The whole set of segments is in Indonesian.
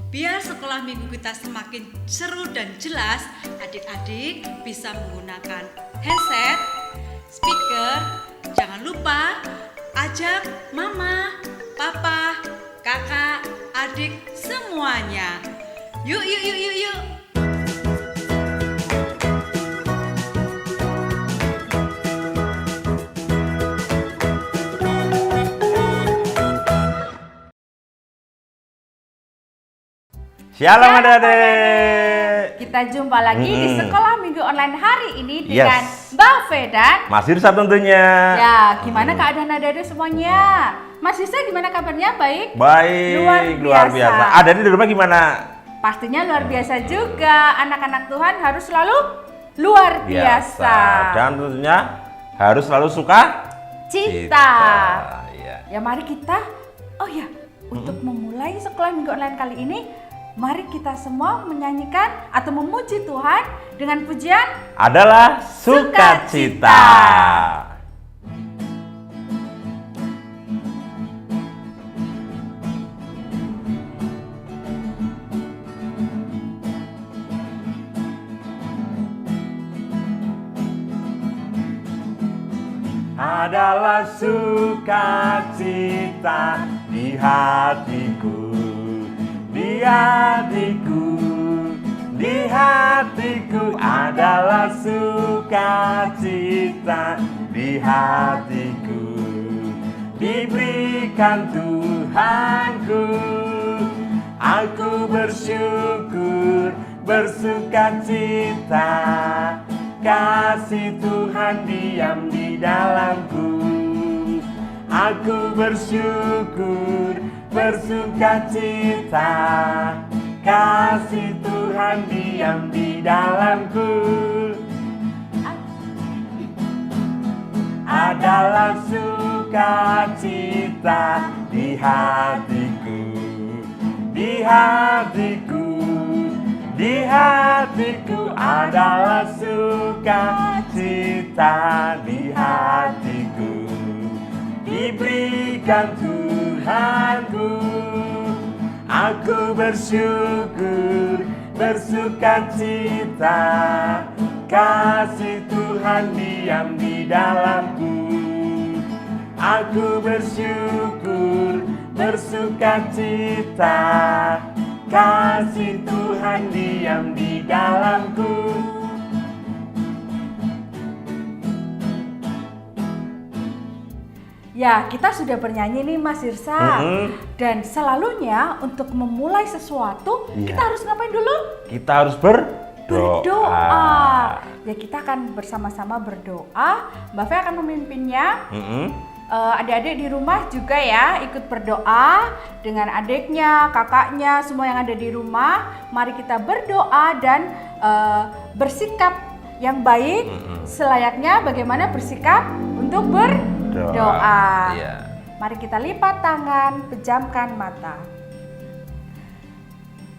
Biar sekolah minggu kita semakin seru dan jelas, adik-adik bisa menggunakan headset, speaker. Jangan lupa ajak mama, papa, kakak, adik semuanya. Yuk. Shalom adik-adik. Kita jumpa lagi di sekolah minggu online hari ini dengan Mbak Fe dan Mas Irsa tentunya. Ya, gimana keadaan adik-adik semuanya? Mas Irsa gimana kabarnya? Baik? Baik, luar biasa. Ada di rumah gimana? Pastinya luar biasa juga. Anak-anak Tuhan harus selalu luar biasa. Dan tentunya harus selalu suka cita. Ya. Ya mari kita, untuk memulai sekolah minggu online kali ini, mari kita semua menyanyikan atau memuji Tuhan dengan pujian adalah sukacita. Adalah sukacita di hatiku, di hatiku adalah sukacita di hatiku, diberikan Tuhanku. Aku bersyukur, bersukacita, kasih Tuhan diam di dalamku. Aku bersyukur, bersukacita, kasih Tuhan diam di dalamku. Adalah sukacita di hatiku, di hatiku adalah sukacita di hatiku, diberikan Tuhanku. Aku bersyukur, bersukacita, kasih Tuhan diam di dalamku. Aku bersyukur, bersukacita, kasih Tuhan diam di dalamku. Ya, kita sudah bernyanyi nih Mas Irsa. Dan selalunya untuk memulai sesuatu, kita harus ngapain dulu? Kita harus berdoa. Ya, kita akan bersama-sama berdoa. Mbak Fe akan memimpinnya. Adik-adik di rumah juga ya ikut berdoa dengan adiknya, kakaknya, semua yang ada di rumah. Mari kita berdoa dan bersikap yang baik selayaknya bagaimana bersikap untuk berdoa. Mari kita lipat tangan, pejamkan mata.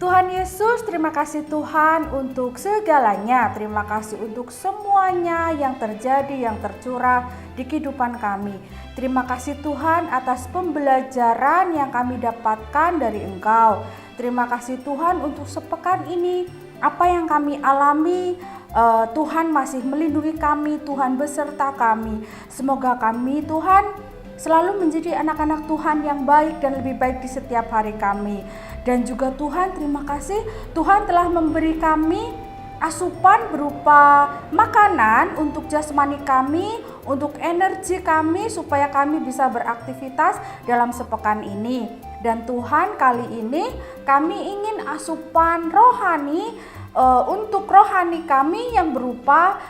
Tuhan Yesus, terima kasih Tuhan untuk segalanya. Terima kasih untuk semuanya yang terjadi, yang tercurah di kehidupan kami. Terima kasih Tuhan atas pembelajaran yang kami dapatkan dari Engkau. Terima kasih Tuhan untuk sepekan ini, apa yang kami alami, Tuhan masih melindungi kami, Tuhan beserta kami. Semoga kami Tuhan selalu menjadi anak-anak Tuhan yang baik dan lebih baik di setiap hari kami. Dan juga Tuhan, terima kasih Tuhan telah memberi kami asupan berupa makanan untuk jasmani kami, untuk energi kami supaya kami bisa beraktivitas dalam sepekan ini. Dan Tuhan, kali ini kami ingin asupan rohani untuk rohani kami yang berupa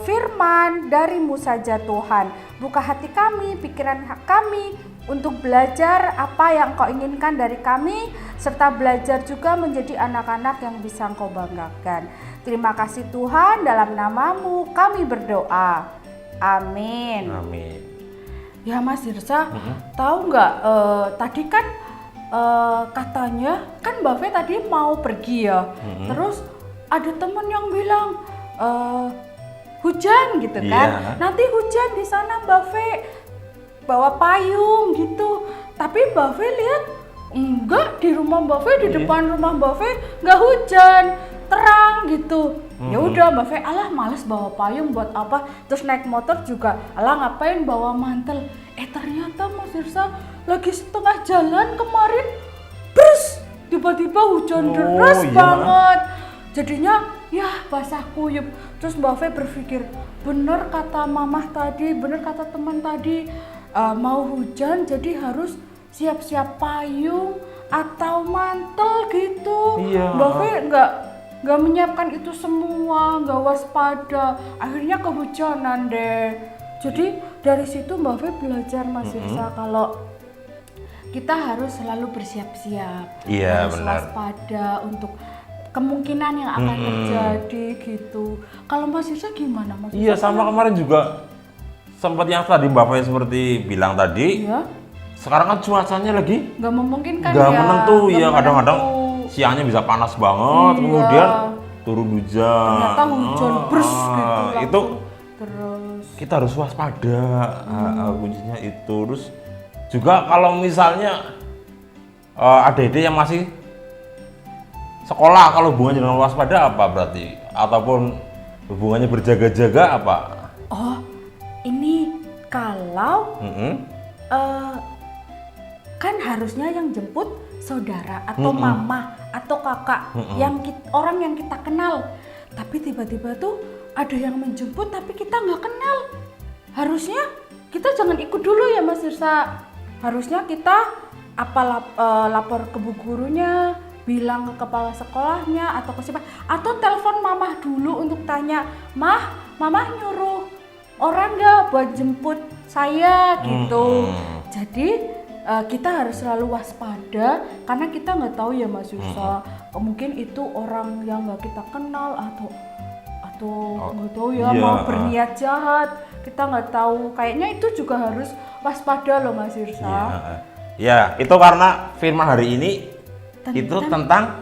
firman dari-Mu saja Tuhan. Buka hati kami, pikiran kami untuk belajar apa yang Engkau inginkan dari kami, serta belajar juga menjadi anak-anak yang bisa Engkau banggakan. Terima kasih Tuhan, dalam nama-Mu kami berdoa. Amin. Amin. Ya Mas Irsa, tahu nggak tadi kan katanya kan Mbak Fe tadi mau pergi ya, terus ada temen yang bilang hujan gitu kan, nanti hujan di sana Mbak Fe bawa payung gitu, tapi Mbak Fe lihat Enggak, di rumah Mbak Fe, di Iya. depan rumah Mbak Fe nggak hujan, terang gitu. Ya udah Mbak Fe, alah males bawa payung buat apa? Terus naik motor juga, alah ngapain bawa mantel? Ternyata Mas Irsa lagi setengah jalan kemarin, brus, tiba-tiba hujan deras iya. banget. Jadinya ya basah kuyup. Terus Mbak Fe berpikir, bener kata mamah tadi, bener kata teman tadi, mau hujan jadi harus siap-siap payung atau mantel gitu. Iya. Mbak Fe nggak menyiapkan itu semua, nggak waspada. Akhirnya kehujanan deh. Jadi dari situ Mbak Fe belajar Mas Irsa kalau kita harus selalu bersiap-siap, Iya, harus benar. waspada untuk kemungkinan yang akan terjadi gitu. Kalau Mas Irsa gimana Mas Iya, Irsa? sama kemarin juga sempat yang tadi Mbak Fe seperti bilang tadi. Iya, Sekarang kan cuacanya lagi nggak memungkinkan nggak ya. menentu nggak ya, kadang-kadang menentu. siangnya bisa panas banget, Iya. kemudian turun hujan. Ternyata hujan bers gitu langsung. Itu Terus kita harus waspada, kuncinya itu. Terus juga kalau misalnya adik-adik yang masih sekolah, kalau hubungannya dengan waspada apa berarti? Ataupun hubungannya berjaga-jaga apa? oh ini kalau kan harusnya yang jemput saudara atau mama atau kakak orang yang kita kenal, tapi tiba-tiba tuh ada yang menjemput tapi kita nggak kenal. Harusnya kita jangan ikut dulu ya Mas Irsa. Harusnya kita lapor ke bu gurunya, bilang ke kepala sekolahnya atau ke siapa, atau telepon mamah dulu untuk tanya, mamah nyuruh orang nggak buat jemput saya gitu. Jadi kita harus selalu waspada karena kita nggak tahu ya Mas Yusa, mungkin itu orang yang nggak kita kenal atau nggak tahu ya, iya. mau berniat jahat, kita nggak tahu. Kayaknya itu juga harus waspada loh Mas Irsa. Ya, itu karena firman hari ini itu tentang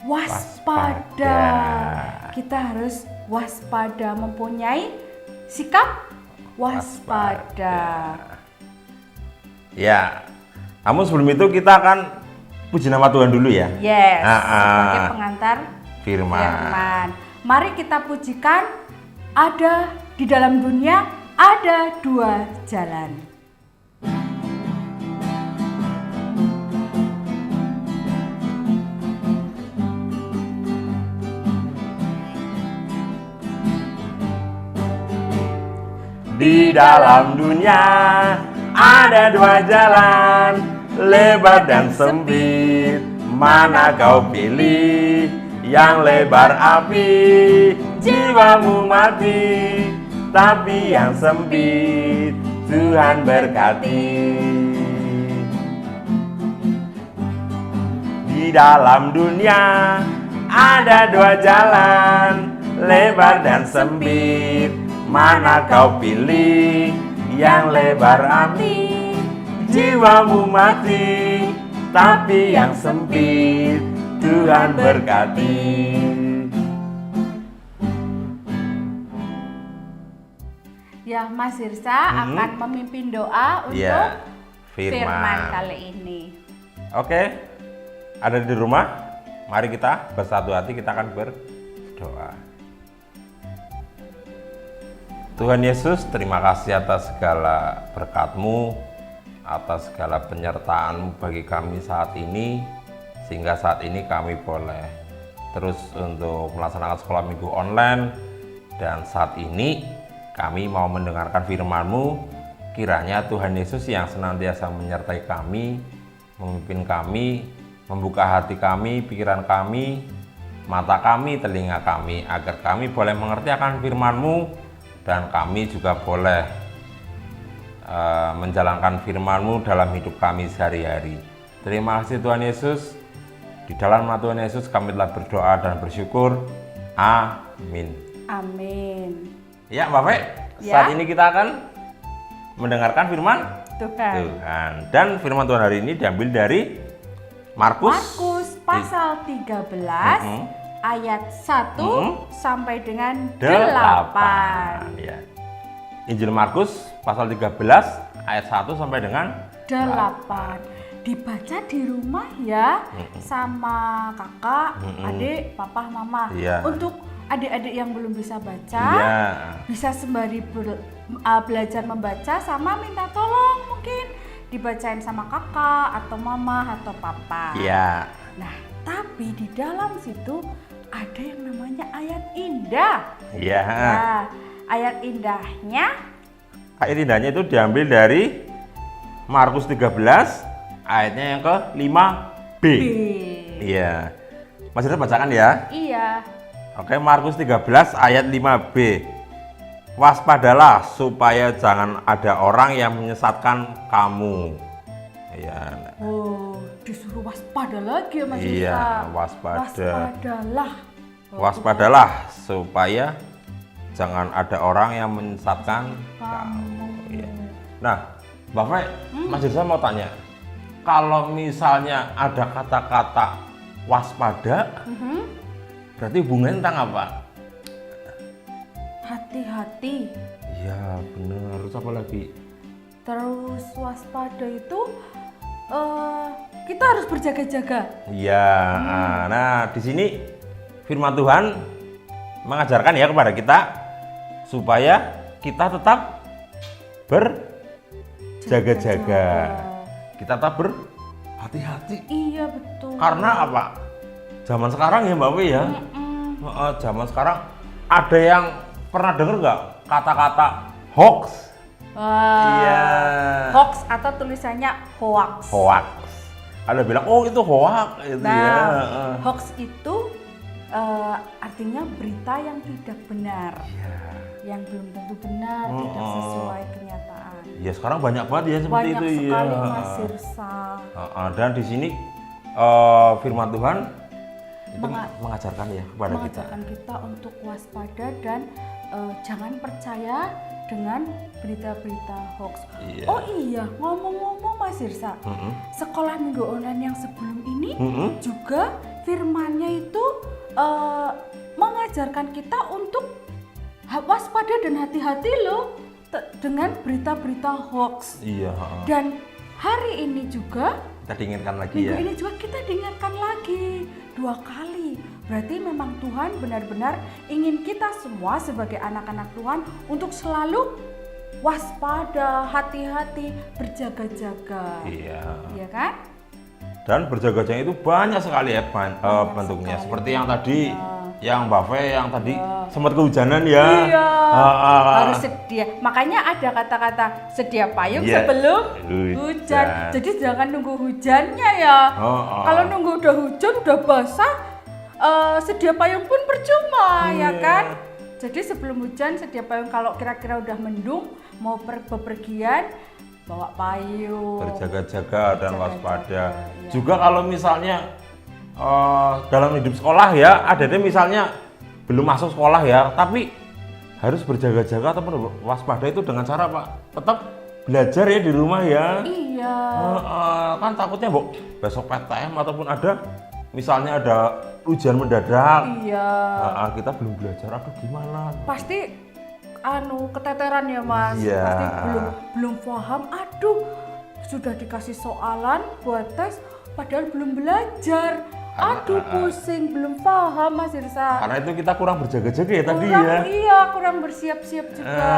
waspada. Kita harus waspada, mempunyai sikap waspada. ya. Namun sebelum itu kita akan puji nama Tuhan dulu ya. Yes, sebagai pengantar Firman. firman. Mari kita pujikan, ada di dalam dunia ada dua jalan. Di dalam dunia ada dua jalan, lebar dan sempit. Mana kau pilih? Yang lebar api, jiwamu mati. Tapi yang sempit, Tuhan berkati. Di dalam dunia ada dua jalan, lebar dan sempit. Mana kau pilih? Yang lebar api, jiwamu mati. Tapi yang sempit, Tuhan berkati. Ya, Mas Irsa akan memimpin doa untuk Ya, firman kali ini. Oke, ada di rumah, mari kita bersatu hati, kita akan berdoa. Tuhan Yesus, terima kasih atas segala berkat-Mu, atas segala penyertaan-Mu bagi kami saat ini, sehingga saat ini kami boleh terus untuk melaksanakan sekolah minggu online, dan saat ini kami mau mendengarkan firman-Mu. Kiranya Tuhan Yesus yang senantiasa menyertai kami, memimpin kami, membuka hati kami, pikiran kami, mata kami, telinga kami, agar kami boleh mengerti akan firman-Mu, dan kami juga boleh menjalankan firman-Mu dalam hidup kami sehari-hari. Terima kasih Tuhan Yesus. Di dalam nama Tuhan Yesus kami telah berdoa dan bersyukur. Amin. Amin. Ya, Bapak, Ya. saat ini kita akan mendengarkan firman Tuhan. Tuhan. Dan firman Tuhan hari ini diambil dari Markus Pasal 13 ayat 1 sampai dengan 8. 8. Ya. Injil Markus pasal 13 ayat 1 sampai dengan 8. dibaca di rumah ya sama kakak, adik, papa, mama. Iya. Untuk adik-adik yang belum bisa baca, Iya. bisa sembari belajar membaca sama minta tolong mungkin dibacain sama kakak atau mama atau papa. Iya. Nah, tapi di dalam situ ada yang namanya ayat indah. Iya. Nah, ayat indahnya Ayat indahnya itu diambil dari Markus 13 ayatnya yang ke-5b. Iya. Mas Reza bacakan ya. Iya. Oke, Markus 13 ayat 5b. Waspadalah supaya jangan ada orang yang menyesatkan kamu. Iya. Oh, disuruh waspada lagi ya Mas Iya, Isa. waspada. Waspadalah. Waspadalah supaya jangan ada orang yang menyesatkan kamu. Iya. Nah, Bapak, Mas Reza mau tanya, kalau misalnya ada kata-kata waspada, berarti hubungannya tentang apa? Hati-hati. Iya, benar. Terus apa lagi? Terus waspada itu kita harus berjaga-jaga. Iya. Nah, di sini firman Tuhan mengajarkan ya kepada kita supaya kita tetap berjaga-jaga. Kita tetap berhati-hati. Iya betul. Karena apa? Zaman sekarang ya Mbak Wi ya. Zaman sekarang ada yang pernah dengar nggak kata-kata hoax? Iya. Hoax atau tulisannya hoax. Hoax. Ada bilang oh itu hoax itu Nah, ya. hoax itu artinya berita yang tidak benar, Iya. yang belum tentu benar, tidak sesuai kenyataan. Ya sekarang banyak banget ya seperti Banyak itu sekali ya. Mas Sirsa. Dan di sini firman Tuhan itu mengajarkan ya kepada kita. Mengajarkan kita untuk waspada dan jangan percaya dengan berita-berita hoax. Iya. Oh iya, ngomong-ngomong Mas Sirsa, sekolah minggu online yang sebelum ini juga firmannya itu mengajarkan kita untuk waspada dan hati-hati loh dengan berita-berita hoax. Iya. Dan hari ini juga, Kita diingatkan lagi minggu ya. ini juga kita diingatkan lagi 2 kali. Berarti memang Tuhan benar-benar ingin kita semua sebagai anak-anak Tuhan untuk selalu waspada, hati-hati, berjaga-jaga. Iya. Iya kan? Dan berjaga-jaga itu banyak sekali ya bentuknya. sekali. Seperti yang tadi, yang Mbak Fe yang tadi sempat kehujanan ya. Iya. Ah. Harus sedia. Makanya ada kata-kata sedia payung Iya. sebelum Hujan. hujan. Jadi jangan nunggu hujannya ya. Kalau nunggu udah hujan, udah basah, sedia payung pun percuma ya kan. Jadi sebelum hujan sedia payung. Kalau kira-kira udah mendung mau bepergian, bawa payung. Berjaga-jaga dan waspada. iya. Juga kalau misalnya dalam hidup sekolah ya, ada deh misalnya belum masuk sekolah ya, tapi harus berjaga-jaga ataupun waspada itu dengan cara apa? Tetap belajar ya di rumah ya. Iya. Kan takutnya besok PTM ataupun ada misalnya ada ujian mendadak. Iya. Kita belum belajar, aduh gimana? Pasti keteteran ya Mas. Iya. Pasti belum paham. Aduh, sudah dikasih soalan buat tes padahal belum belajar. Aduh, pusing, belum paham Mas Irsa. Karena itu kita kurang berjaga-jaga ya tadi Kurang, ya. Iya, kurang bersiap-siap juga.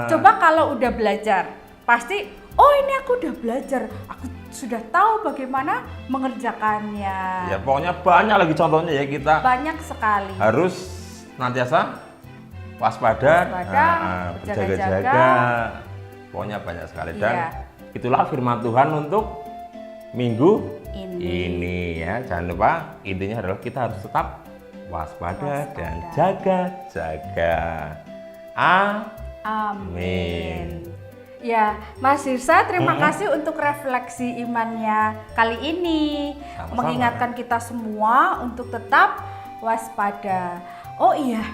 Coba kalau udah belajar, pasti oh ini aku udah belajar. Aku sudah tahu bagaimana mengerjakannya. Ya pokoknya banyak lagi contohnya ya, kita Banyak sekali. harus nantiasa waspada, berjaga-jaga. berjaga-jaga. Pokoknya banyak sekali dan Iya. itulah firman Tuhan untuk minggu Ini. ya. Jangan lupa intinya adalah kita harus tetap waspada dan jaga-jaga. Amin. Ya, Mas Sirsa, terima kasih untuk refleksi imannya kali ini. Sama-sama. Mengingatkan kita semua untuk tetap waspada. Oh iya,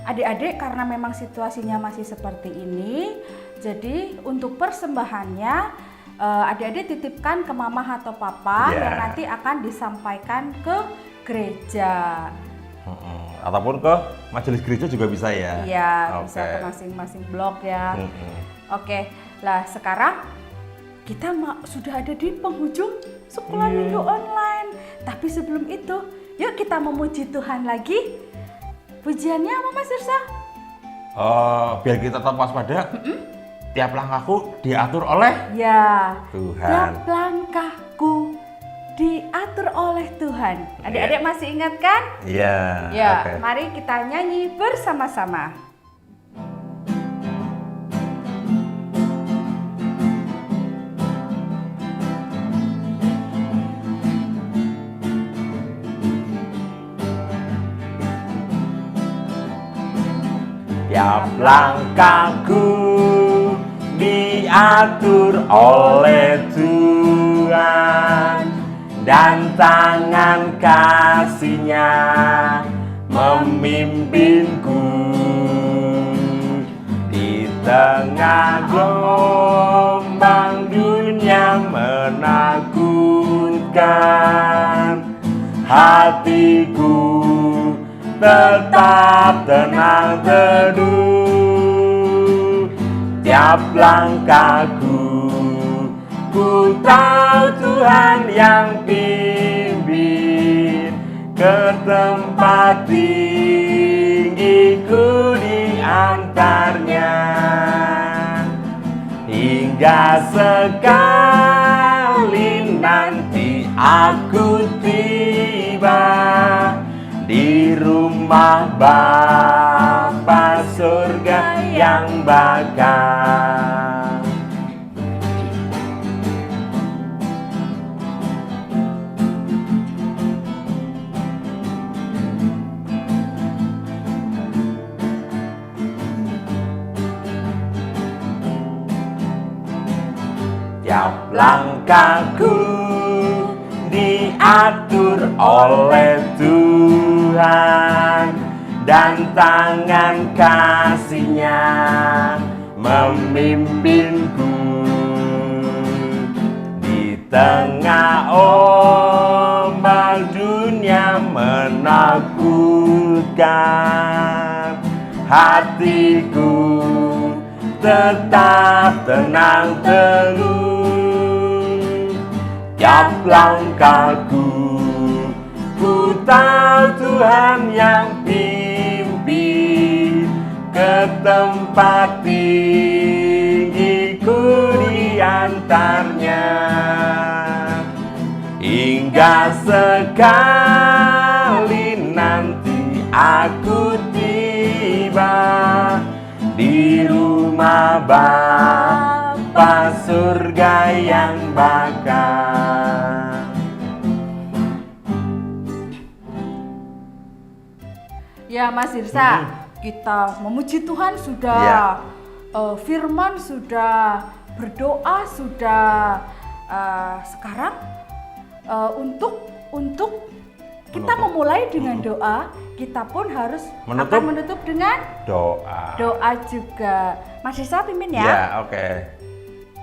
adik-adik, karena memang situasinya masih seperti ini, jadi untuk persembahannya adik-adik titipkan ke mama atau papa Ya. yang nanti akan disampaikan ke gereja. Ataupun ke majelis gereja juga bisa ya. Iya, bisa Oke. ke masing-masing blok ya. Mm-mm. Oke, lah sekarang kita sudah ada di penghujung sekolah minggu online. Tapi sebelum itu, yuk kita memuji Tuhan lagi. Pujiannya apa Mas Irsa? Biar kita tetap waspada. Tiap langkahku diatur oleh Ya, Tuhan. tiap langkahku diatur oleh Tuhan. Adik-adik masih ingat kan? Iya. Ya, oke. mari kita nyanyi bersama-sama. Tiap langkahku diatur oleh Tuhan, dan tangan kasih-Nya memimpinku. Di tengah gelombang dunia menakutkan, hatiku tetap tenang teduh. Tiap langkahku, ku tahu Tuhan yang pimpin ke tempat tinggi, ku diantarnya. Hingga sekali nanti aku tiba di rumah Bapa surga yang bakal. Tiap langkahku diatur oleh Tuhan, dan tangan kasih-Nya memimpinku. Di tengah ombak dunia menakutkan, hatiku tetap tenang teguh. Tiap langkahku, ku tahu Tuhan yang pimpin ke tempat tinggi, ku diantarnya. Hingga sekali nanti aku tiba di rumah Bapa surga yang bakal. Ya Mas Irsa, kita memuji Tuhan sudah, firman sudah, berdoa sudah. Sekarang untuk kita memulai dengan doa, kita pun harus akan menutup dengan doa juga. Mas Irsa pimpin ya? Ya, oke.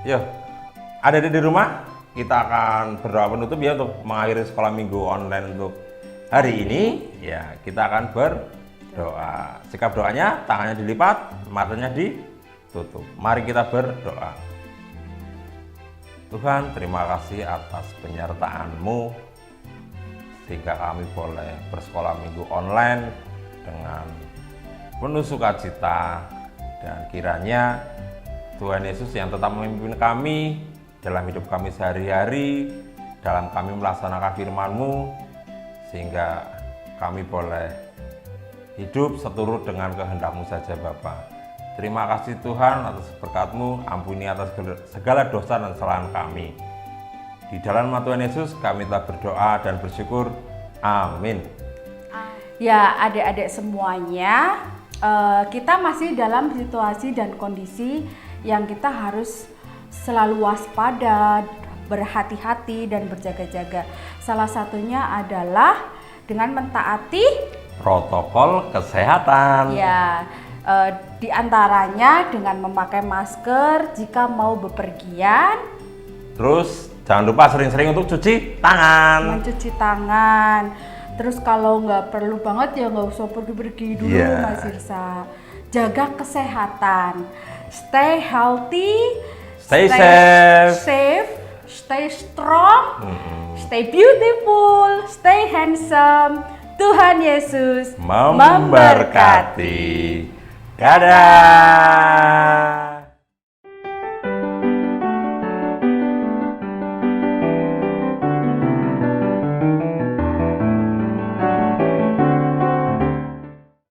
Yuk, ada di rumah, kita akan berdoa penutup ya untuk mengakhiri sekolah minggu online untuk hari ini. Ya, kita akan berdoa. Sikap doanya, tangannya dilipat, matanya ditutup. Mari kita berdoa. Tuhan, terima kasih atas penyertaan-Mu sehingga kami boleh bersekolah minggu online dengan penuh sukacita, dan kiranya Tuhan Yesus yang tetap memimpin kami dalam hidup kami sehari-hari, dalam kami melaksanakan firman-Mu, sehingga kami boleh hidup seturut dengan kehendak-Mu saja Bapa. Terima kasih Tuhan atas berkat-Mu, ampuni atas segala dosa dan kesalahan kami. Di dalam nama Tuhan Yesus kami telah berdoa dan bersyukur. Amin. Ya adik-adik semuanya, kita masih dalam situasi dan kondisi yang kita harus selalu waspada, berhati-hati dan berjaga-jaga. Salah satunya adalah dengan mentaati protokol kesehatan. Ya, di antaranya dengan memakai masker jika mau bepergian. Terus jangan lupa sering-sering untuk cuci tangan. Mencuci tangan. Terus kalau nggak perlu banget ya nggak usah pergi-pergi dulu Mas Irsa. Jaga kesehatan. Stay healthy, Stay safe. Stay strong, stay beautiful, stay handsome. Tuhan Yesus Memberkati. Dadah.